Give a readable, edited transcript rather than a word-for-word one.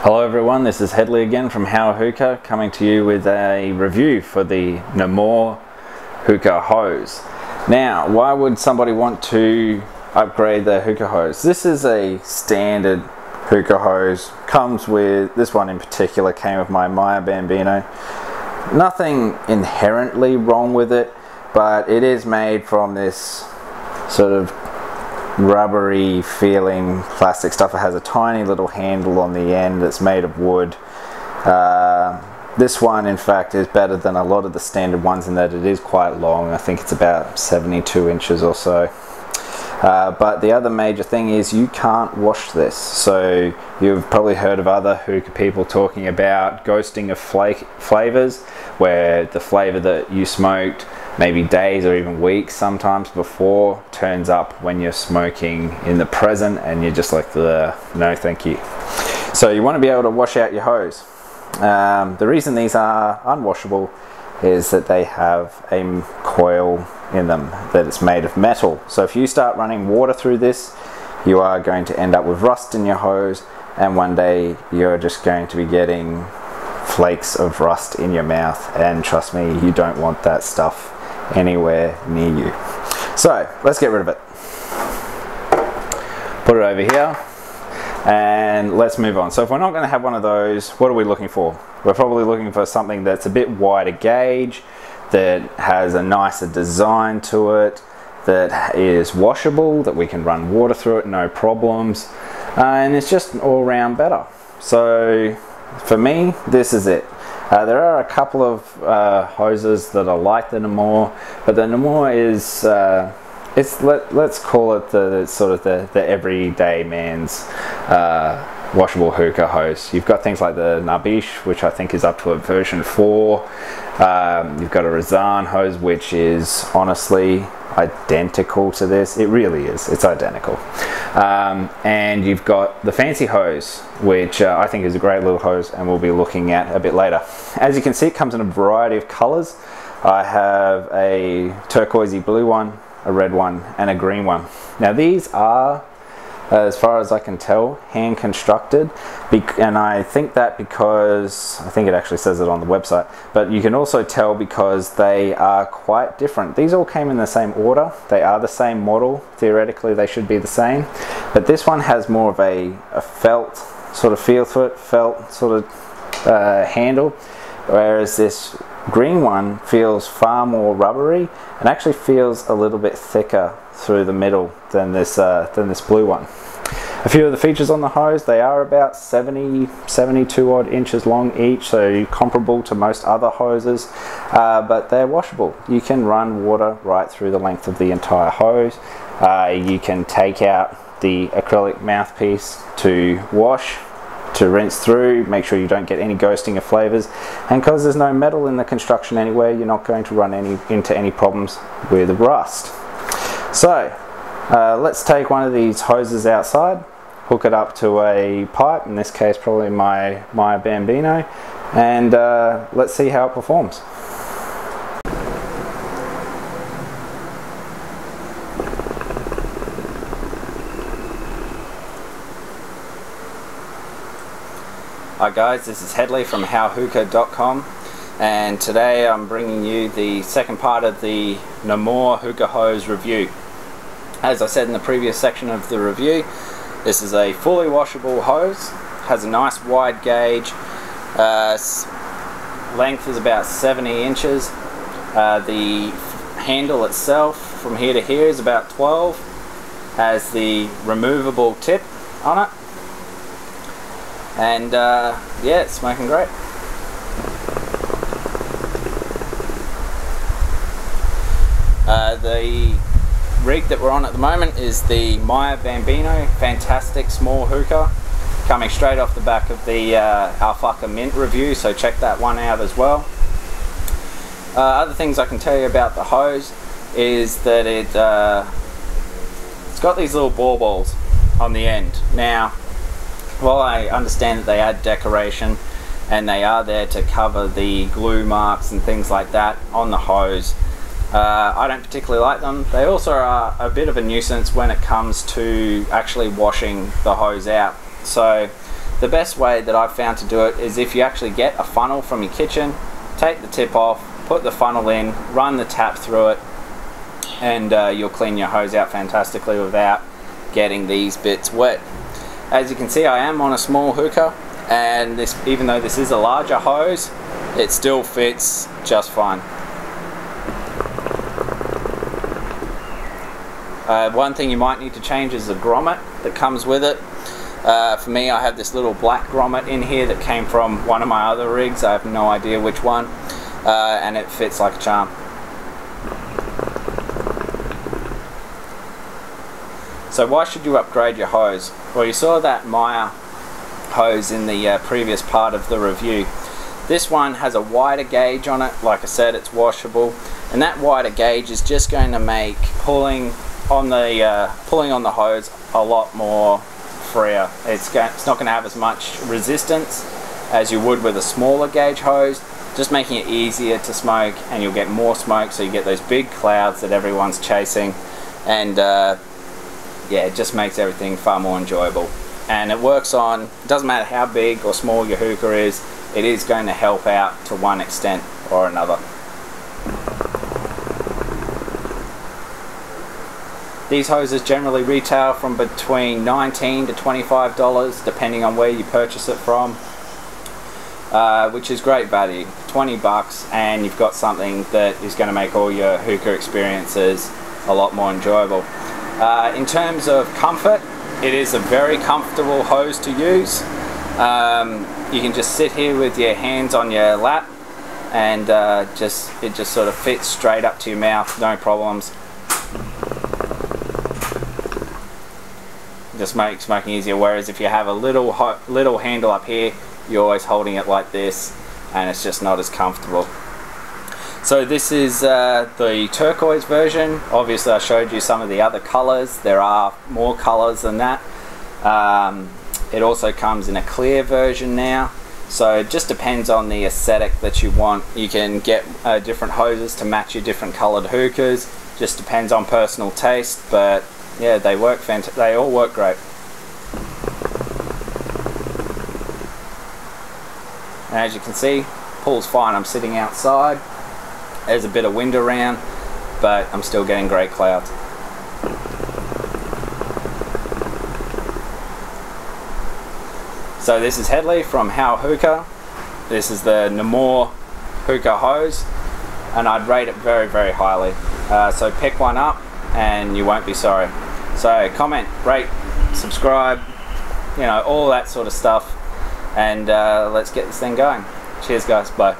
Hello everyone, this is Headley again from Hookah, coming to you with a review for the Nammor Hookah hose. Now, why would somebody want to upgrade their hookah hose? This is a standard hookah hose. Comes with, this one in particular came with my Nammor Bambino. Nothing inherently wrong with it, but it is made from this sort of rubbery feeling plastic stuff. It has a tiny little handle on the end that's made of wood. This one in fact is better than a lot of the standard ones in that it is quite long. I think it's about 72 inches or so. But the other major thing is you can't wash this. So you've probably heard of other hookah people talking about ghosting of flavors, where the flavor that you smoked maybe days or even weeks sometimes before turns up when you're smoking in the present, and you're just like, no thank you. So you want to be able to wash out your hose. The reason these are unwashable is that they have a coil in them, that it's made of metal. So if you start running water through this, you are going to end up with rust in your hose, and one day you're just going to be getting flakes of rust in your mouth, and trust me, you don't want that stuff anywhere near you. So let's get rid of it. Put it over here and let's move on. So if we're not going to have one of those, what are we looking for? We're probably looking for something that's a bit wider gauge, that has a nicer design to it, that is washable, that we can run water through it no problems, and it's just all round better. So for me, this is it. There are a couple of hoses that are like the Nammor, but the Nammor is let's call it the sort of the everyday man's washable hookah hose. You've got things like the Nammor, which I think is up to a version 4. You've got a Razan hose, which is honestly identical to this. It really is, it's identical. And you've got the fancy hose, which I think is a great little hose, and we'll be looking at a bit later. As you can see, it comes in a variety of colors. I have a turquoisey blue one, a red one, and a green one. Now these are, as far as I can tell, hand constructed, and I think that because, I think it actually says it on the website, but you can also tell because they are quite different. These all came in the same order, they are the same model, theoretically they should be the same, but this one has more of a felt sort of feel to it, felt sort of handle, whereas this green one feels far more rubbery and actually feels a little bit thicker through the middle than this blue one. A few of the features on the hose, they are about 72 odd inches long each, so comparable to most other hoses, but they're washable. You can run water right through the length of the entire hose. You can take out the acrylic mouthpiece to wash, to rinse through, make sure you don't get any ghosting of flavors, and because there's no metal in the construction anywhere, you're not going to run into any problems with rust. So let's take one of these hoses outside, hook it up to a pipe, in this case probably my Bambino, and let's see how it performs. Hi guys, this is Headley from howhookah.com, and today I'm bringing you the second part of the Nammor hookah hose review. As I said in the previous section of the review, this is a fully washable hose, has a nice wide gauge, length is about 70 inches, the handle itself from here to here is about 12, has the removable tip on it, and yeah, it's smoking great. The rig that we're on at the moment is the Nammor Bambino, fantastic small hookah, coming straight off the back of the Alpaca Mint review, so check that one out as well. Other things I can tell you about the hose is that it's got these little ball balls on the end. Now, while I understand that they add decoration and they are there to cover the glue marks and things like that on the hose, I don't particularly like them. They also are a bit of a nuisance when it comes to actually washing the hose out. So The best way that I've found to do it is if you actually get a funnel from your kitchen, take the tip off, put the funnel in, run the tap through it, and you'll clean your hose out fantastically without getting these bits wet. As you can see, I am on a small Hookah, and this, even though this is a larger hose, it still fits just fine. One thing you might need to change is the grommet that comes with it. For me, I have this little black grommet in here that came from one of my other rigs. I have no idea which one, and it fits like a charm. So why should you upgrade your hose? Well, you saw that Meyer hose in the previous part of the review. This one has a wider gauge on it. Like I said, it's washable, and that wider gauge is just going to make pulling on the hose a lot more freer. It's not going to have as much resistance as you would with a smaller gauge hose, just making it easier to smoke, and you'll get more smoke, so you get those big clouds that everyone's chasing, and yeah, it just makes everything far more enjoyable. And it works on, it doesn't matter how big or small your hookah is, it is going to help out to one extent or another. These hoses generally retail from between $19 to $25 depending on where you purchase it from, which is great value. 20 bucks and you've got something that is going to make all your hookah experiences a lot more enjoyable. In terms of comfort, it is a very comfortable hose to use. You can just sit here with your hands on your lap, and it just sort of fits straight up to your mouth, no problems. Just makes smoking easier, whereas if you have a little handle up here, you're always holding it like this, and it's just not as comfortable. So this is the turquoise version. Obviously I showed you some of the other colors. There are more colors than that. It also comes in a clear version now. So it just depends on the aesthetic that you want. You can get different hoses to match your different colored hookahs. Just depends on personal taste, but yeah, they all work great. And as you can see, pulls fine. I'm sitting outside. There's a bit of wind around, but I'm still getting great clouds. So this is Headley from How Hookah. This is the Nammor Hookah hose, and I'd rate it very, very highly. So pick one up and you won't be sorry. So comment, rate, subscribe, you know, all that sort of stuff, and let's get this thing going. Cheers guys, bye.